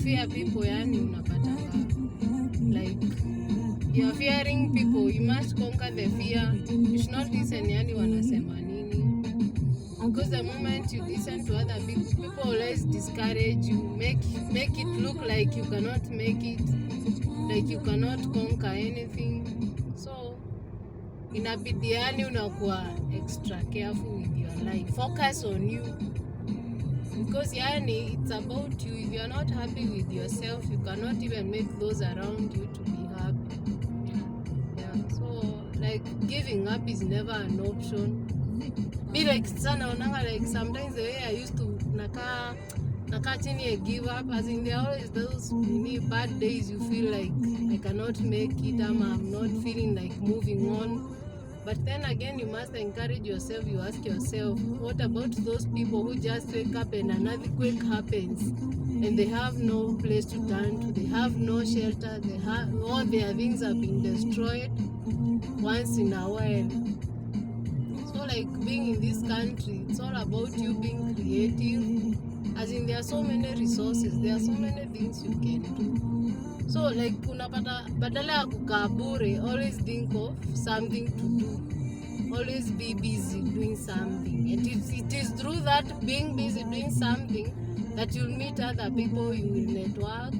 fear people, yani unapatanga like you're fearing people. You must conquer the fear. You should not listen yani wanasema nini, because the moment you listen to other people always discourage you, make it look like you cannot make it, like you cannot conquer anything. So inabidi yani unakuwa extra careful with your life, focus on you, because yani it's about you. If you're not happy with yourself, you cannot even make those around you to be happy. Yeah, so like giving up is never an option. Be like sana onanga, like sometimes the way I used to naka chini I give up, as in there are always those bad days you feel like I cannot make it, I'm not feeling like moving on. But then again, you must encourage yourself. You ask yourself, what about those people who just wake up and another quake happens and they have no place to turn to, they have no shelter, they have all their things have been destroyed once in a while. So like being in this country, it's all about you being creative. As in there are so many resources, there are so many things you can do. So like unapata badala ya kukaa bure, always think of something to do. Always be busy doing something. And it is through that being busy doing something that you'll meet other people, you will network.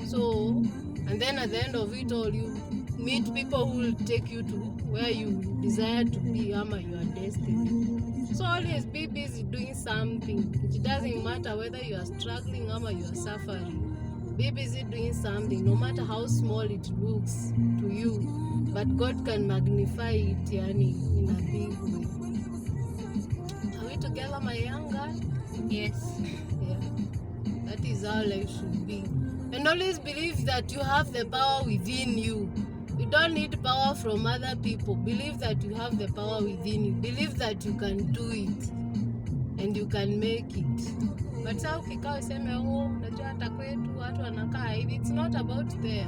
So, and then at the end of it all, you meet people who will take you to where you desire to be, ama your destiny. So always be busy doing something. It doesn't matter whether you are struggling or you are suffering. Be busy doing something, no matter how small it looks to you, but God can magnify it yani, in a big way. Are we together, my young girl? Yes. Yeah. That is how life should be. And always believe that you have the power within you. You don't need power from other people. Believe that you have the power within you. Believe that you can do it and you can make it. But saa ukikaa useme unajua hata kwetu watu wanakaa hivi, it's not about them.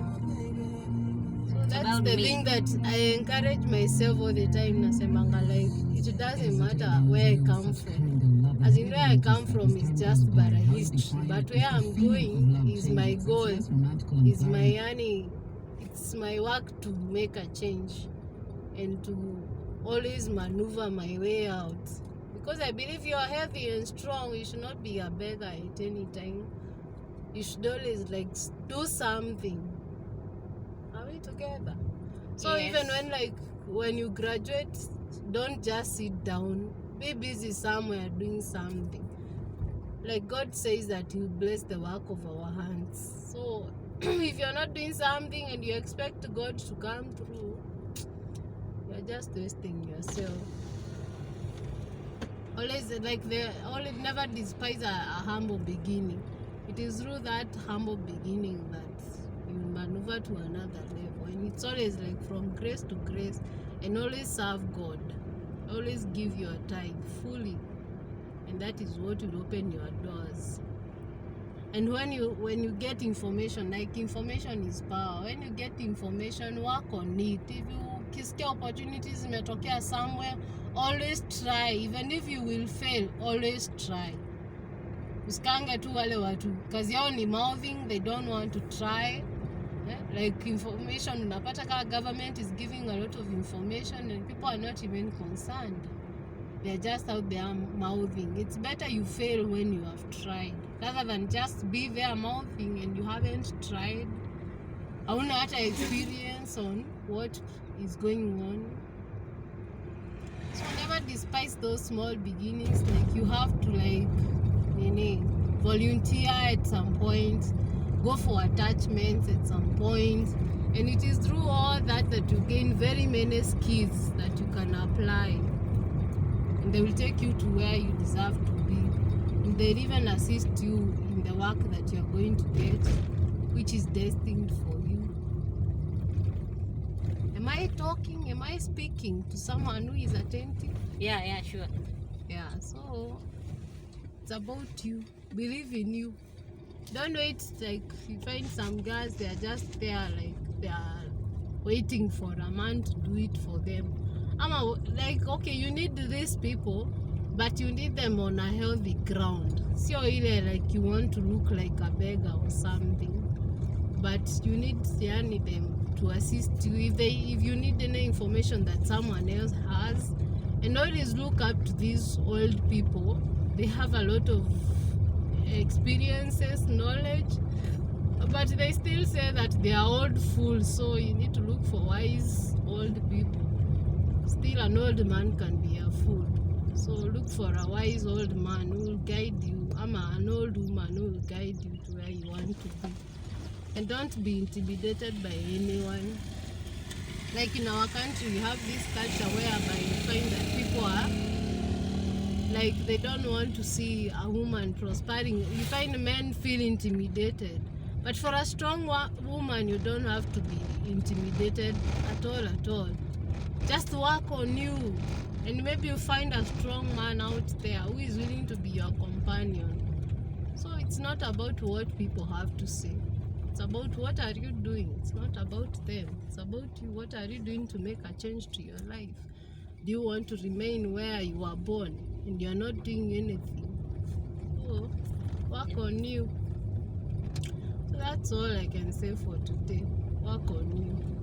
So that's the thing that I encourage myself all the time. Nasemanga like it doesn't matter where I come from. As in where I come from is just but a history. But where I'm going is my goal. Is my yani, it's my work to make a change and to always maneuver my way out. Because I believe you are healthy and strong, you should not be a beggar at any time. You should always like do something. Are we together? So yes. Even when you graduate, don't just sit down. Be busy somewhere doing something. Like God says that He will bless the work of our hands. So if you're not doing something and you expect God to come through, you're just wasting yourself. Always never despise a humble beginning. It is through that humble beginning that you maneuver to another level, and it's always like from grace to grace. And always serve God. Always give your time fully, and that is what will open your doors. And when you get information, like information is power. When you get information, work on it. If you kisikia opportunities imetokea somewhere, always try. Even if you will fail, always try. Usikange tu wale watu kazi yao ni mouthing, they don't want to try. Like information unapata kama government is giving a lot of information and people are not even concerned. They're just out there mouthing. It's better you fail when you have tried, rather than just be there mouthing and you haven't tried. Hauna hata experience on what is going on. So never despise those small beginnings. Like you have to volunteer at some point, go for attachments at some point, and it is through all that you gain very many skills that you can apply, and they will take you to where you deserve to be, and they'll even assist you in the work that you're going to get, which is destined for you. Am I talking? Am I speaking to someone who is attentive? Yeah, sure. Yeah, so it's about you. Believe in you. Don't wait like you find some girls, they are just there like they are waiting for a man to do it for them. Like, okay, you need these people, but you need them on a healthy ground. Sio ile like you want to look like a beggar or something, but you need them to assist you if you need any information that someone else has. And always look up to these old people. They have a lot of experiences, knowledge, but they still say that they are old fools. So you need to look for wise old people. Still, an old man can be a fool. So look for a wise old man who will guide you, an old woman who will guide you to where you want to be. And don't be intimidated by anyone. Like in our country, we have this culture whereby you find that people are like, they don't want to see a woman prospering. You find men feel intimidated. But for a strong woman, you don't have to be intimidated at all. Just work on you. And maybe you find a strong man out there who is willing to be your companion. So it's not about what people have to say. It's about what are you doing. It's not about them. It's about you. What are you doing to make a change to your life? Do you want to remain where you were born and you're not doing anything? So work on you. So that's all I can say for today. Work on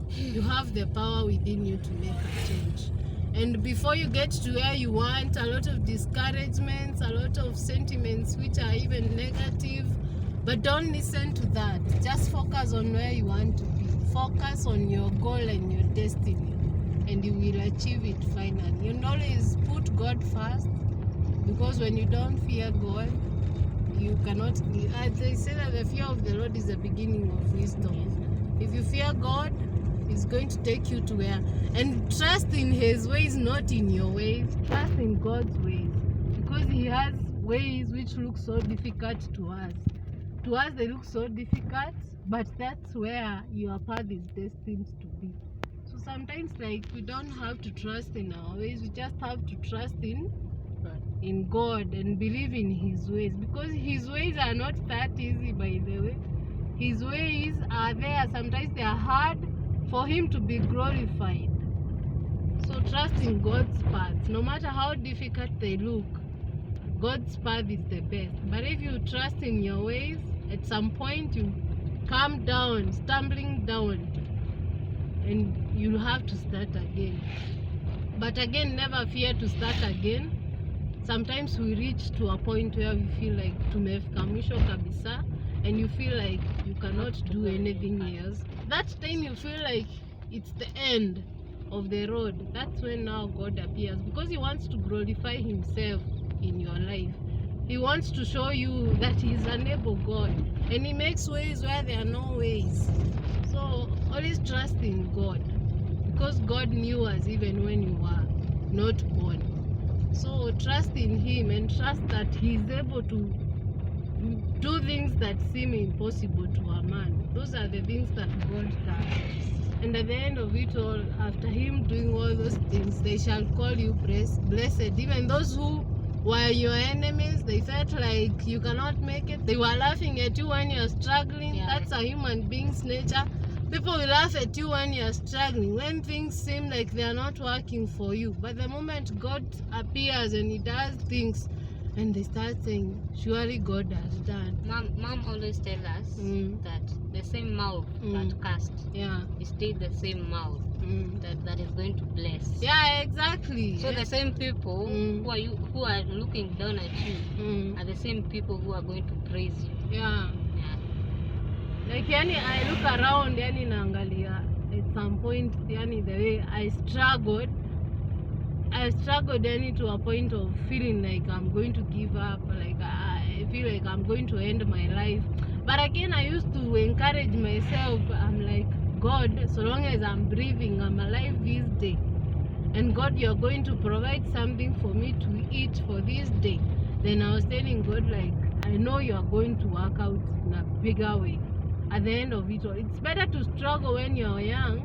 you. You have the power within you to make a change. And before you get to where you want, a lot of discouragements, a lot of sentiments which are even negative, but don't listen to that. Just focus on where you want to be. Focus on your goal and your destiny, and you will achieve it finally. And always put God first, because when you don't fear God, you cannot. They say that the fear of the Lord is the beginning of wisdom. If you fear God, He's going to take you to where. And trust in His ways, not in your ways. Trust in God's ways, because He has ways which look so difficult to us. To us, they look so difficult, but that's where your path is destined to be. So sometimes, like, we don't have to trust in our ways. We just have to trust in God and believe in His ways, because His ways are not that easy, by the way. His ways are there. Sometimes they are hard for Him to be glorified. So trust in God's path. No matter how difficult they look, God's path is the best. But if you trust in your ways, at some point you come down, stumbling down, and you have to start again. But again, never fear to start again. Sometimes we reach to a point where we feel like tumefika mwisho kabisa, and you feel like you cannot do anything else. That time you feel like it's the end of the road. That's when now God appears, because He wants to glorify Himself in your life. He wants to show you that He's an able God, and He makes ways where there are no ways. So always trust in God, because God knew us even when you were not born. So trust in Him and trust that He's able to do things that seem impossible to a man. Those are the things that God does. And at the end of it all, after Him doing all those things, they shall call you blessed. Even those who were your enemies, they felt like you cannot make it. They were laughing at you when you're struggling. Yeah. That's a human being's nature. People will laugh at you when you're struggling, when things seem like they're not working for you. But the moment God appears and He does things, and they start saying, surely God has done. Mom always tells us that the same mouth that cursed is still the same mouth that is going to bless. Yeah, exactly. So the same people who are looking down at you are the same people who are going to praise you. Yeah. Like, I look around, naangalia at some point, the way I struggled to a point of feeling like I'm going to give up, like I feel like I'm going to end my life. But again, I used to encourage myself. I'm like, God, so long as I'm breathing, I'm alive this day, and God, you're going to provide something for me to eat for this day. Then I was telling God, like, I know you're going to work out in a bigger way at the end of it all. It's better to struggle when you're young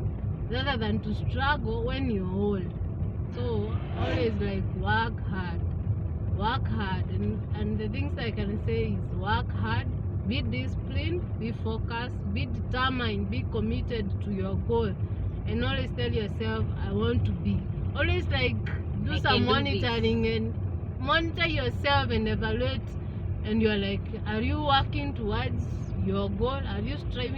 rather than to struggle when you're old. So always, like, work hard, and the things I can say is work hard, be disciplined, be focused, be determined, be committed to your goal, and always tell yourself, I want to be. Always, like, do some monitoring and monitor yourself and evaluate, and you're like, are you working towards your goal? Are you striving